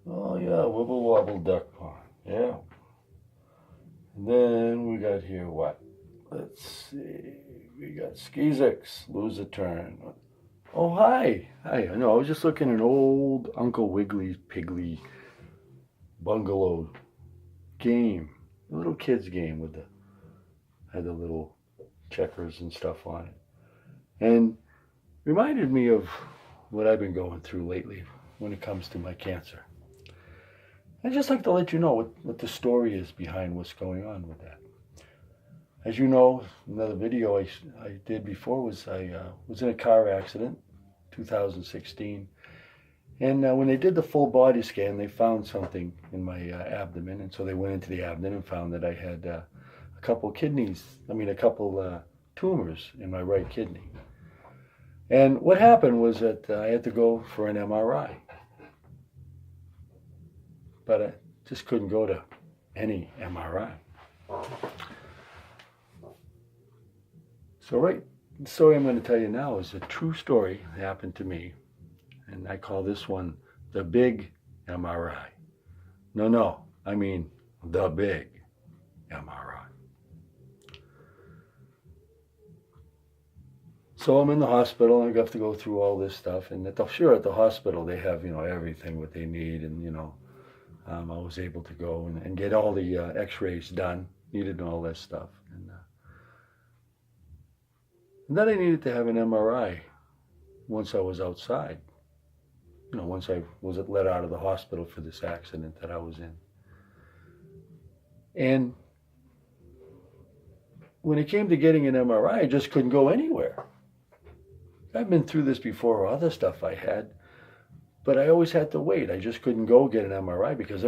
Oh yeah, Wibble Wobble Duck Pond. Yeah. And then we got here what? Let's see. We got Skeezix, lose a turn. Oh hi. Hi. No, I was just looking at an old Uncle Wiggli's Piggly bungalow game. A little kids game with the had the little checkers and stuff on it. And reminded me of what I've been going through lately when it comes to my cancer. I'd just like to let you know what the story is behind what's going on with that. As you know, another video I did before was I was in a car accident, 2016. And when they did the full body scan, they found something in my abdomen. And so they went into the abdomen and found that I had a couple a couple tumors in my right kidney. And what happened was that I had to go for an MRI. But I just couldn't go to any MRI. So the story I'm going to tell you now is a true story that happened to me. And I call this one the Big MRI. No, I mean the Big MRI. So I'm in the hospital and I have to go through all this stuff. And at the hospital they have, everything what they need. And, I was able to go and get all the x-rays done, needed and all that stuff. And then I needed to have an MRI once I was outside. Once I was let out of the hospital for this accident that I was in. And when it came to getting an MRI, I just couldn't go anywhere. I've been through this before, other stuff I had, but I always had to wait. I just couldn't go get an MRI because,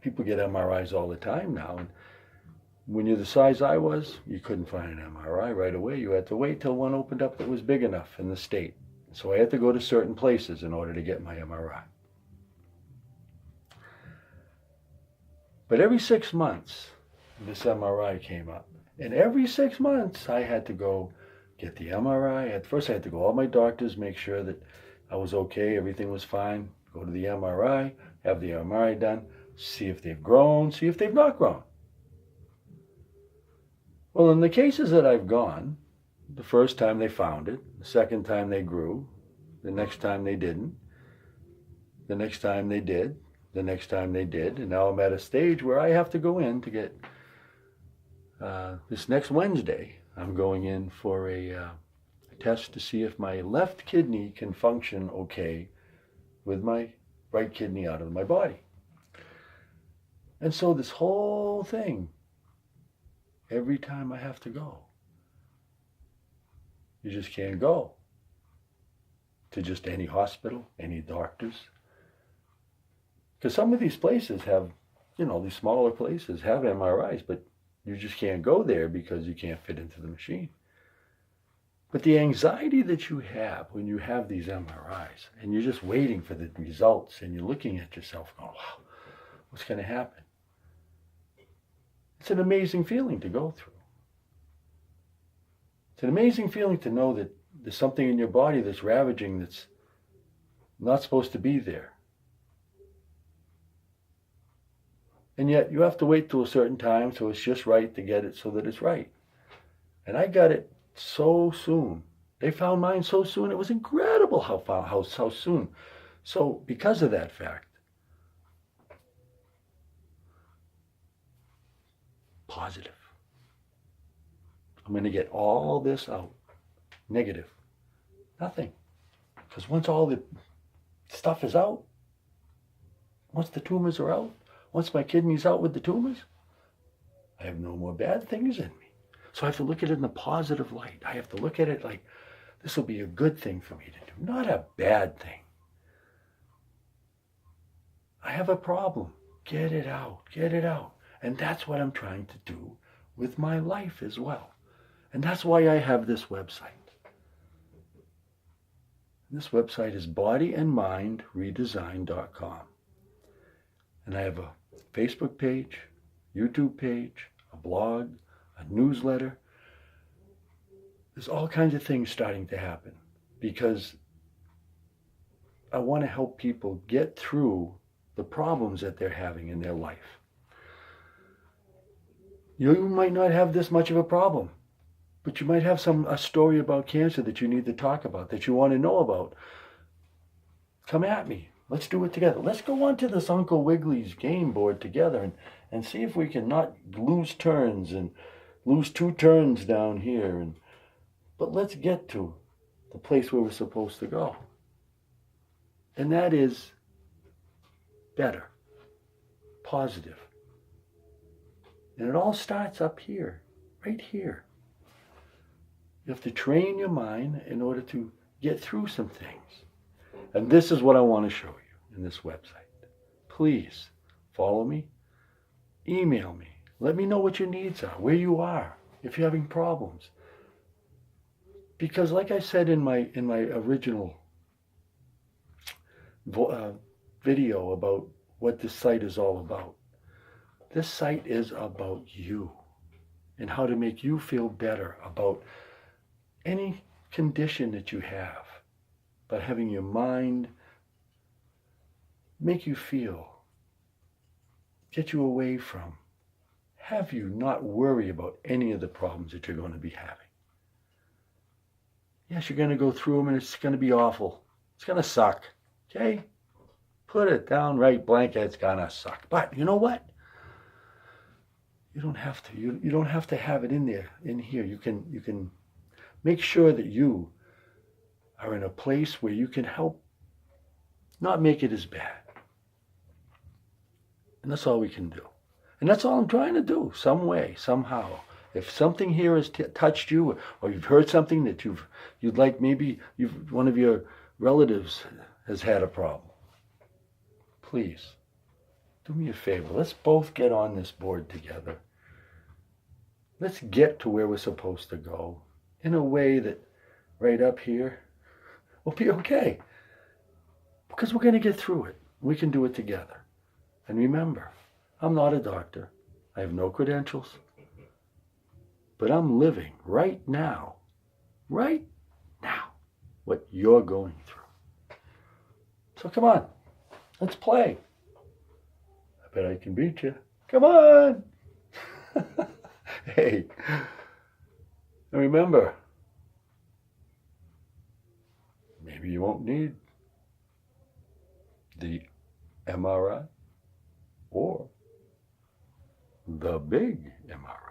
people get MRIs all the time now. And when you're the size I was, you couldn't find an MRI right away. You had to wait till one opened up that was big enough in the state. So I had to go to certain places in order to get my MRI. But every 6 months, this MRI came up. And every 6 months, I had to go get the MRI. At first, I had to go to all my doctors, make sure that I was okay, everything was fine. Go to the MRI, have the MRI done, see if they've grown, see if they've not grown. Well, in the cases that I've gone, the first time they found it, the second time they grew, the next time they didn't, the next time they did, the next time they did, and now I'm at a stage where I have to go in to get, this next Wednesday, I'm going in for a test to see if my left kidney can function okay with my right kidney out of my body. And so this whole thing, every time I have to go, you just can't go to just any hospital, any doctors. Because some of these places have, these smaller places have MRIs, but you just can't go there because you can't fit into the machine. But the anxiety that you have when you have these MRIs and you're just waiting for the results and you're looking at yourself going, wow, what's going to happen? It's an amazing feeling to go through. It's an amazing feeling to know that there's something in your body that's ravaging that's not supposed to be there. And yet you have to wait till a certain time, so it's just right to get it so that it's right. And I got it so soon. They found mine so soon. It was incredible how soon. So because of that fact, positive. I'm going to get all this out. Negative. Nothing. Because once all the stuff is out, once the tumors are out, once my kidney's out with the tumors, I have no more bad things in me. So I have to look at it in a positive light. I have to look at it like this will be a good thing for me to do, not a bad thing. I have a problem. Get it out. Get it out. And that's what I'm trying to do with my life as well. And that's why I have this website. This website is bodyandmindredesign.com. And I have a Facebook page, YouTube page, a blog, a newsletter. There's all kinds of things starting to happen because I want to help people get through the problems that they're having in their life. You might not have this much of a problem, but you might have a story about cancer that you need to talk about, that you want to know about. Come at me. Let's do it together. Let's go onto this Uncle Wigglies game board together and see if we can not lose turns and lose 2 turns down here. But let's get to the place where we're supposed to go. And that is better, positive. And it all starts up here, right here. You have to train your mind in order to get through some things. And this is what I want to show you in this website. Please follow me, email me, let me know what your needs are, where you are, if you're having problems. Because like I said in my original video about what this site is all about, this site is about you and how to make you feel better about any condition that you have, but having your mind make you feel, get you away from, have you not worry about any of the problems that you're going to be having. Yes, you're going to go through them and it's going to be awful. It's going to suck. Okay? Put it down right blanket. It's going to suck. But you know what? You don't have to. You don't have to have it in here. You can make sure that you are in a place where you can help not make it as bad. And that's all we can do. And that's all I'm trying to do, some way, somehow. If something here has touched you, or you've heard something that you'd like, maybe one of your relatives has had a problem, please do me a favor. Let's both get on this board together. Let's get to where we're supposed to go in a way that right up here will be okay. Because we're going to get through it. We can do it together. And remember, I'm not a doctor. I have no credentials. But I'm living right now, what you're going through. So come on, let's play. I bet I can beat you. Come on. Hey, and remember, maybe you won't need the MRI or the Big MRI.